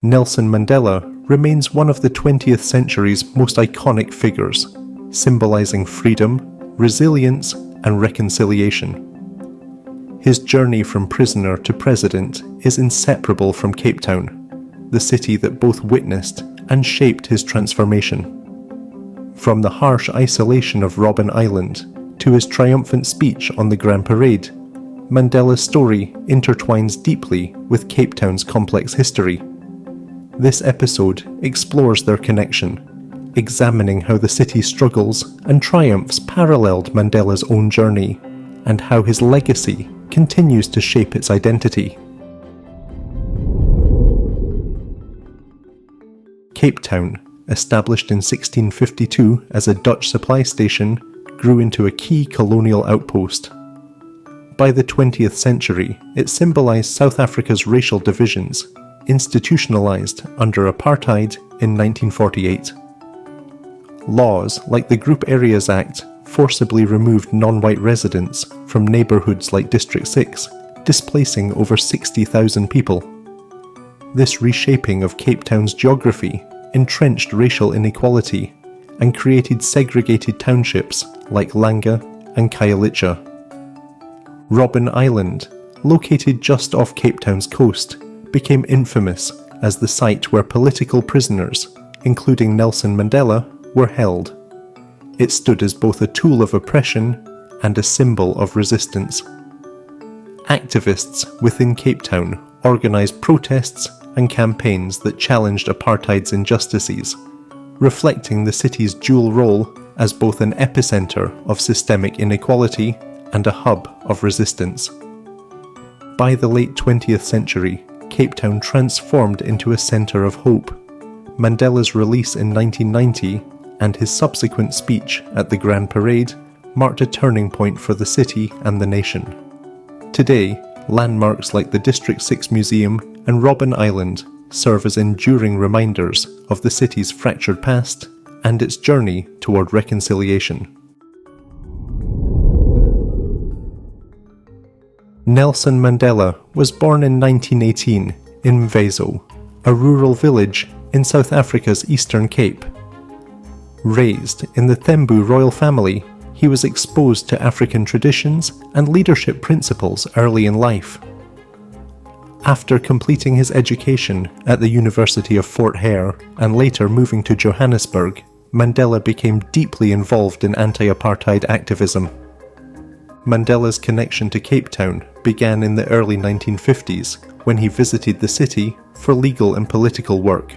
Nelson Mandela remains one of the 20th century's most iconic figures, symbolizing freedom, resilience, and reconciliation. His journey from prisoner to president is inseparable from Cape Town, the city that both witnessed and shaped his transformation. From the harsh isolation of Robben Island to his triumphant speech on the Grand Parade, Mandela's story intertwines deeply with Cape Town's complex history. This episode explores their connection, examining how the city's struggles and triumphs paralleled Mandela's own journey, and how his legacy continues to shape its identity. Cape Town, established in 1652 as a Dutch supply station, grew into a key colonial outpost. By the 20th century, it symbolized South Africa's racial divisions, institutionalized under Apartheid in 1948. Laws like the Group Areas Act forcibly removed non-white residents from neighborhoods like District 6, displacing over 60,000 people. This reshaping of Cape Town's geography entrenched racial inequality and created segregated townships like Langa and Khayelitsha. Robben Island, located just off Cape Town's coast, became infamous as the site where political prisoners, including Nelson Mandela, were held. It stood as both a tool of oppression and a symbol of resistance. Activists within Cape Town organised protests and campaigns that challenged apartheid's injustices, reflecting the city's dual role as both an epicentre of systemic inequality and a hub of resistance. By the late 20th century, Cape Town transformed into a centre of hope. Mandela's release in 1990 and his subsequent speech at the Grand Parade marked a turning point for the city and the nation. Today, landmarks like the District 6 Museum and Robben Island serve as enduring reminders of the city's fractured past and its journey toward reconciliation. Nelson Mandela was born in 1918 in Mvezo, a rural village in South Africa's Eastern Cape. Raised in the Thembu royal family, he was exposed to African traditions and leadership principles early in life. After completing his education at the University of Fort Hare and later moving to Johannesburg, Mandela became deeply involved in anti-apartheid activism. Mandela's connection to Cape Town began in the early 1950s when he visited the city for legal and political work.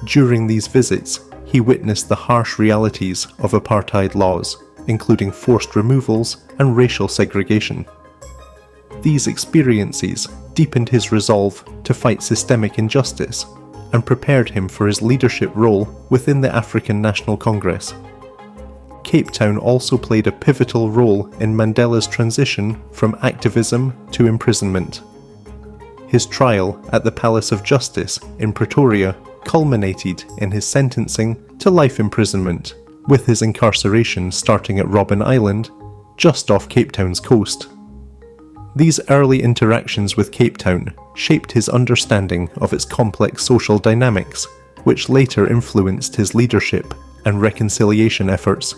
During these visits, he witnessed the harsh realities of apartheid laws, including forced removals and racial segregation. These experiences deepened his resolve to fight systemic injustice and prepared him for his leadership role within the African National Congress. Cape Town also played a pivotal role in Mandela's transition from activism to imprisonment. His trial at the Palace of Justice in Pretoria culminated in his sentencing to life imprisonment, with his incarceration starting at Robben Island, just off Cape Town's coast. These early interactions with Cape Town shaped his understanding of its complex social dynamics, which later influenced his leadership and reconciliation efforts.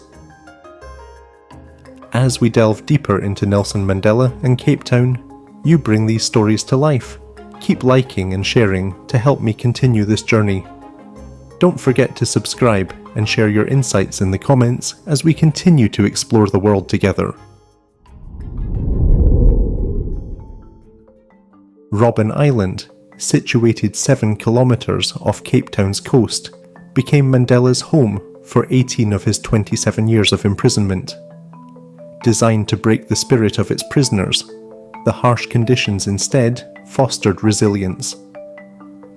As we delve deeper into Nelson Mandela and Cape Town, you bring these stories to life. Keep liking and sharing to help me continue this journey. Don't forget to subscribe and share your insights in the comments as we continue to explore the world together. Robben Island, situated 7 kilometers off Cape Town's coast, became Mandela's home for 18 of his 27 years of imprisonment. Designed to break the spirit of its prisoners, the harsh conditions instead fostered resilience.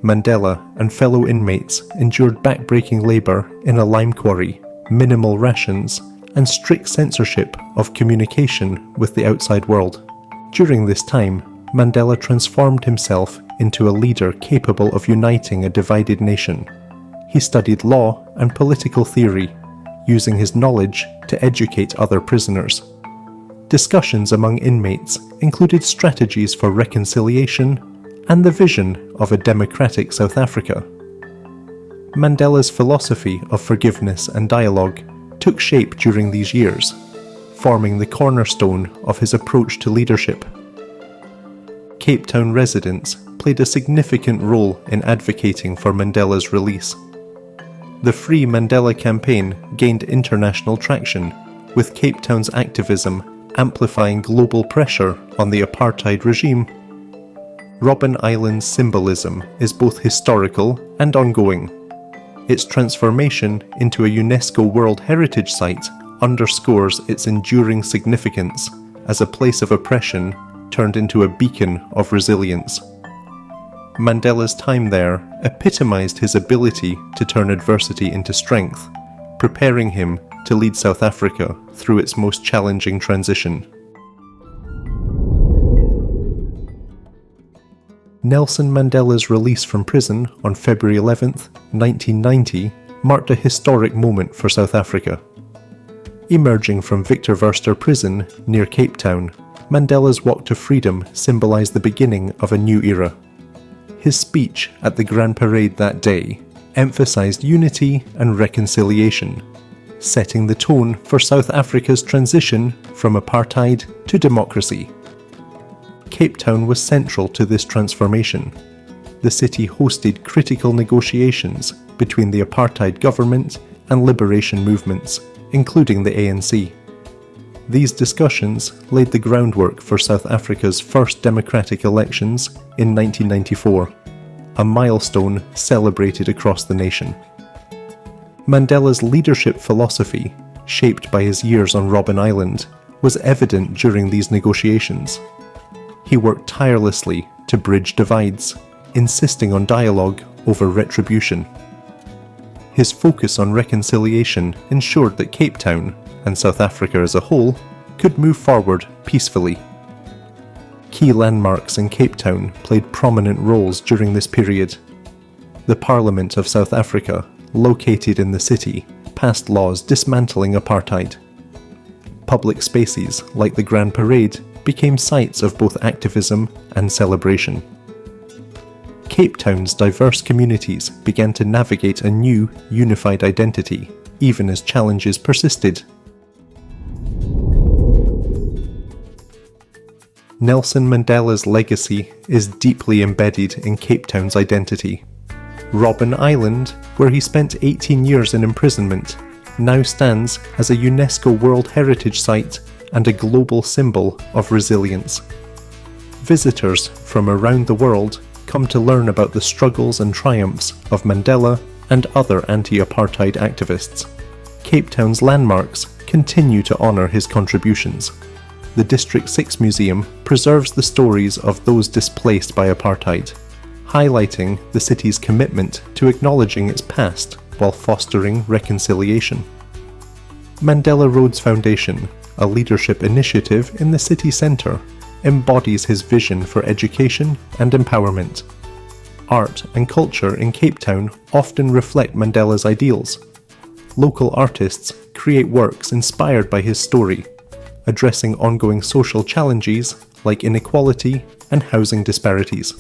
Mandela and fellow inmates endured backbreaking labour in a lime quarry, minimal rations, and strict censorship of communication with the outside world. During this time, Mandela transformed himself into a leader capable of uniting a divided nation. He studied law and political theory, using his knowledge to educate other prisoners. Discussions among inmates included strategies for reconciliation and the vision of a democratic South Africa. Mandela's philosophy of forgiveness and dialogue took shape during these years, forming the cornerstone of his approach to leadership. Cape Town residents played a significant role in advocating for Mandela's release. The Free Mandela campaign gained international traction, with Cape Town's activism amplifying global pressure on the apartheid regime. Robben Island's symbolism is both historical and ongoing. Its transformation into a UNESCO World Heritage Site underscores its enduring significance as a place of oppression turned into a beacon of resilience. Mandela's time there epitomized his ability to turn adversity into strength, preparing him to lead South Africa through its most challenging transition. Nelson Mandela's release from prison on February 11, 1990, marked a historic moment for South Africa. Emerging from Victor Verster prison near Cape Town, Mandela's walk to freedom symbolized the beginning of a new era. His speech at the Grand Parade that day emphasized unity and reconciliation, setting the tone for South Africa's transition from apartheid to democracy. Cape Town was central to this transformation. The city hosted critical negotiations between the apartheid government and liberation movements, including the ANC. These discussions laid the groundwork for South Africa's first democratic elections in 1994, a milestone celebrated across the nation. Mandela's leadership philosophy, shaped by his years on Robben Island, was evident during these negotiations. He worked tirelessly to bridge divides, insisting on dialogue over retribution. His focus on reconciliation ensured that Cape Town, and South Africa as a whole, could move forward peacefully. Key landmarks in Cape Town played prominent roles during this period. The Parliament of South Africa, located in the city, passed laws dismantling apartheid. Public spaces like the Grand Parade became sites of both activism and celebration. Cape Town's diverse communities began to navigate a new, unified identity, even as challenges persisted. Nelson Mandela's legacy is deeply embedded in Cape Town's identity. Robben Island, where he spent 18 years in imprisonment, now stands as a UNESCO World Heritage Site and a global symbol of resilience. Visitors from around the world come to learn about the struggles and triumphs of Mandela and other anti-apartheid activists. Cape Town's landmarks continue to honour his contributions. The District 6 Museum preserves the stories of those displaced by apartheid, highlighting the city's commitment to acknowledging its past while fostering reconciliation. Mandela Rhodes Foundation, a leadership initiative in the city centre, embodies his vision for education and empowerment. Art and culture in Cape Town often reflect Mandela's ideals. Local artists create works inspired by his story, addressing ongoing social challenges like inequality and housing disparities.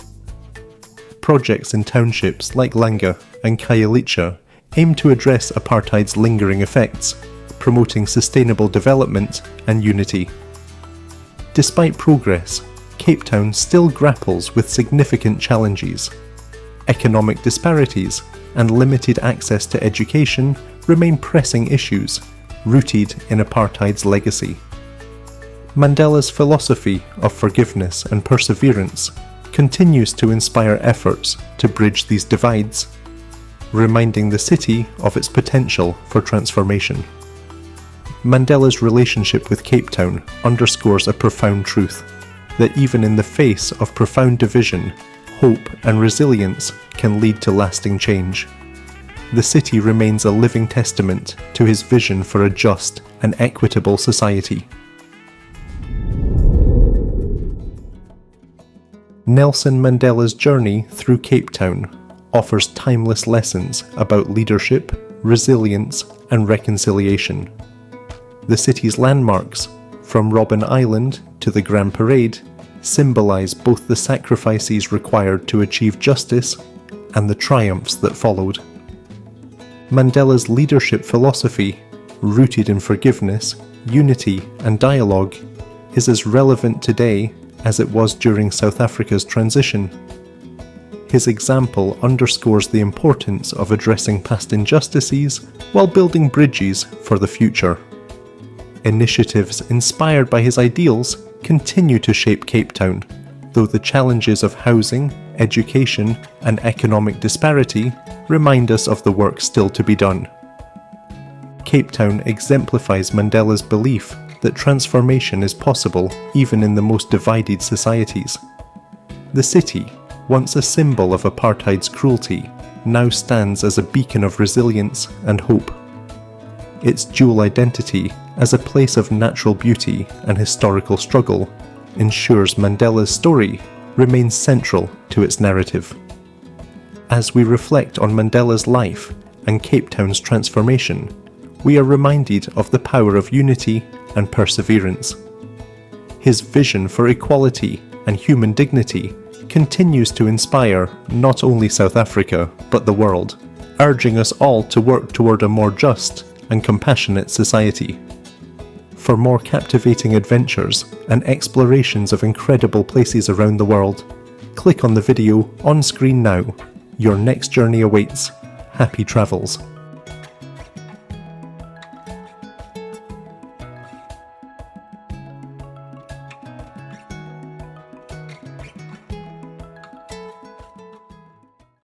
Projects in townships like Langa and Khayelitsha aim to address apartheid's lingering effects, promoting sustainable development and unity. Despite progress, Cape Town still grapples with significant challenges. Economic disparities and limited access to education remain pressing issues, rooted in apartheid's legacy. Mandela's philosophy of forgiveness and perseverance continues to inspire efforts to bridge these divides, reminding the city of its potential for transformation. Mandela's relationship with Cape Town underscores a profound truth, that even in the face of profound division, hope and resilience can lead to lasting change. The city remains a living testament to his vision for a just and equitable society. Nelson Mandela's journey through Cape Town offers timeless lessons about leadership, resilience, and reconciliation. The city's landmarks, from Robben Island to the Grand Parade, symbolise both the sacrifices required to achieve justice and the triumphs that followed. Mandela's leadership philosophy, rooted in forgiveness, unity and dialogue, is as relevant today as it was during South Africa's transition. His example underscores the importance of addressing past injustices while building bridges for the future. Initiatives inspired by his ideals continue to shape Cape Town, though the challenges of housing, education, and economic disparity remind us of the work still to be done. Cape Town exemplifies Mandela's belief that transformation is possible even in the most divided societies. The city, once a symbol of apartheid's cruelty, now stands as a beacon of resilience and hope. Its dual identity as a place of natural beauty and historical struggle ensures Mandela's story remains central to its narrative. As we reflect on Mandela's life and Cape Town's transformation, we are reminded of the power of unity and perseverance. His vision for equality and human dignity continues to inspire not only South Africa but the world, urging us all to work toward a more just and compassionate society. For more captivating adventures and explorations of incredible places around the world, click on the video on screen now. Your next journey awaits. Happy travels.